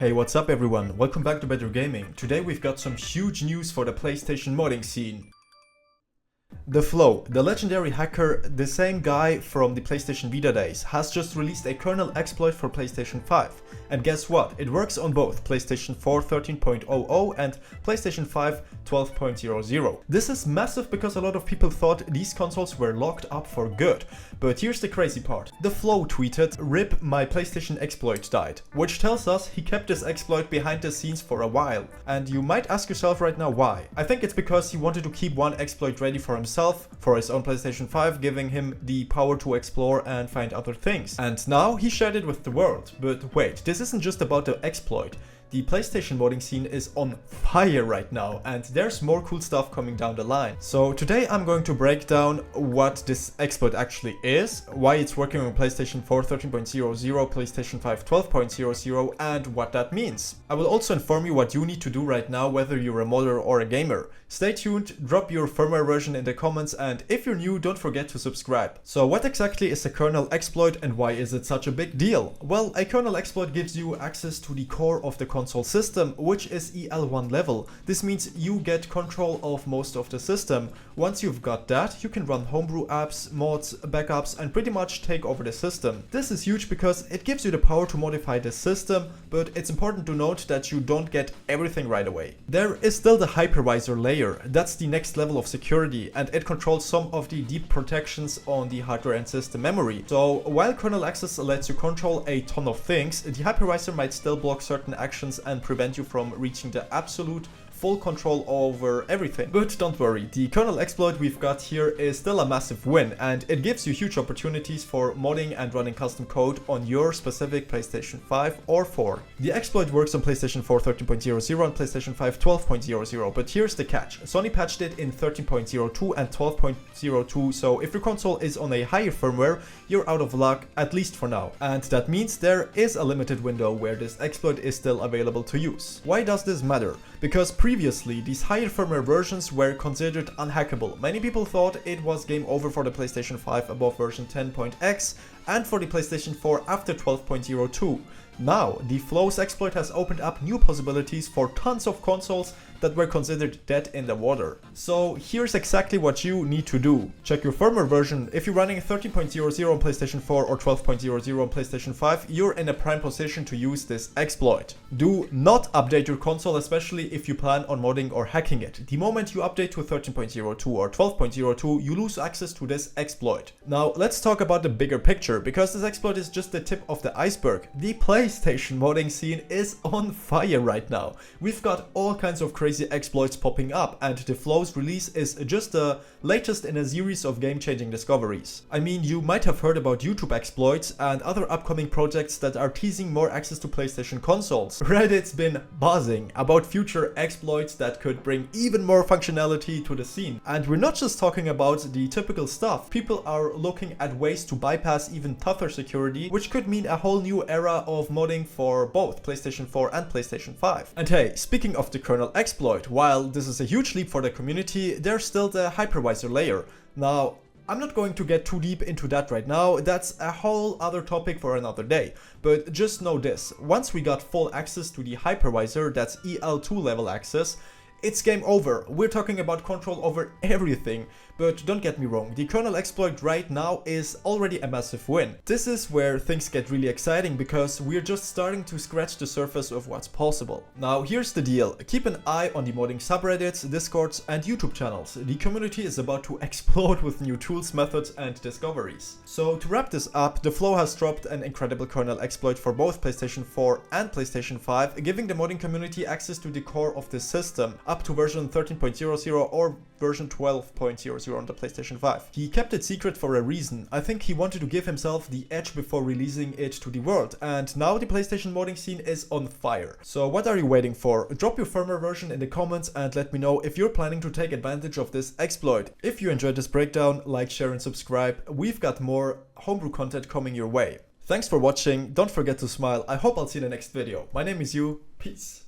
Hey, what's up everyone? Welcome back to Better Gaming. Today we've got some huge news for the PlayStation modding scene. The Flow, the legendary hacker, the same guy from the PlayStation Vita days, has just released a kernel exploit for PlayStation 5. And guess what? It works on both PlayStation 4 13.00 and PlayStation 5 12.00. This is massive because a lot of people thought these consoles were locked up for good. But here's the crazy part. The Flow tweeted, "RIP, my PlayStation exploit died," which tells us he kept this exploit behind the scenes for a while. And you might ask yourself right now why. I think it's because he wanted to keep one exploit ready for himself, for his own PlayStation 5, giving him the power to explore and find other things. And now he shared it with the world. But wait, this isn't just about the exploit. The PlayStation modding scene is on fire right now, and there's more cool stuff coming down the line. So today I'm going to break down what this exploit actually is, why it's working on PlayStation 4 13.00, PlayStation 5 12.00, and what that means. I will also inform you what you need to do right now, whether you're a modder or a gamer. Stay tuned, drop your firmware version in the comments, and if you're new, don't forget to subscribe. So what exactly is a kernel exploit and why is it such a big deal? Well, a kernel exploit gives you access to the core of the console system, which is EL1 level. This means you get control of most of the system. Once you've got that, you can run homebrew apps, mods, backups, and pretty much take over the system. This is huge because it gives you the power to modify the system, but it's important to note that you don't get everything right away. There is still the hypervisor layer. That's the next level of security, and it controls some of the deep protections on the hardware and system memory. So while kernel access lets you control a ton of things, the hypervisor might still block certain actions and prevent you from reaching the absolute full control over everything. But don't worry, the kernel exploit we've got here is still a massive win, and it gives you huge opportunities for modding and running custom code on your specific PlayStation 5 or 4. The exploit works on PlayStation 4 13.00 and PlayStation 5 12.00, but here's the catch. Sony patched it in 13.02 and 12.02, so if your console is on a higher firmware, you're out of luck, at least for now. And that means there is a limited window where this exploit is still available to use. Why does this matter? Because previously, these higher firmware versions were considered unhackable. Many people thought it was game over for the PlayStation 5 above version 10.x and for the PlayStation 4 after 12.02. Now, the Flow's exploit has opened up new possibilities for tons of consoles that were considered dead in the water. So here's exactly what you need to do. Check your firmware version. If you're running 13.00 on PlayStation 4 or 12.00 on PlayStation 5, you're in a prime position to use this exploit. Do not update your console, especially if you plan on modding or hacking it. The moment you update to 13.02 or 12.02, you lose access to this exploit. Now let's talk about the bigger picture, because this exploit is just the tip of the iceberg. The PlayStation modding scene is on fire right now. We've got all kinds of crazy exploits popping up, and the Flow's release is just the latest in a series of game-changing discoveries. I mean, you might have heard about YouTube exploits and other upcoming projects that are teasing more access to PlayStation consoles. Reddit's been buzzing about future exploits that could bring even more functionality to the scene. And we're not just talking about the typical stuff. People are looking at ways to bypass even tougher security, which could mean a whole new era of modding for both PlayStation 4 and PlayStation 5. And hey, speaking of the kernel exploit, while this is a huge leap for the community, there's still the hypervisor layer. Now, I'm not going to get too deep into that right now, that's a whole other topic for another day. But just know this, once we got full access to the hypervisor, that's EL2 level access, it's game over. We're talking about control over everything. But don't get me wrong, the kernel exploit right now is already a massive win. This is where things get really exciting, because we're just starting to scratch the surface of what's possible. Now here's the deal, keep an eye on the modding subreddits, discords and YouTube channels. The community is about to explode with new tools, methods and discoveries. So to wrap this up, the Flow has dropped an incredible kernel exploit for both PlayStation 4 and PlayStation 5, giving the modding community access to the core of the system, up to version 13.00 or version 12.00 on the PlayStation 5. He kept it secret for a reason. I think he wanted to give himself the edge before releasing it to the world, and now the PlayStation modding scene is on fire. So what are you waiting for? Drop your firmware version in the comments and let me know if you're planning to take advantage of this exploit. If you enjoyed this breakdown, like, share and subscribe. We've got more homebrew content coming your way. Thanks for watching, don't forget to smile. I hope I'll see you in the next video. My name is Yu, peace.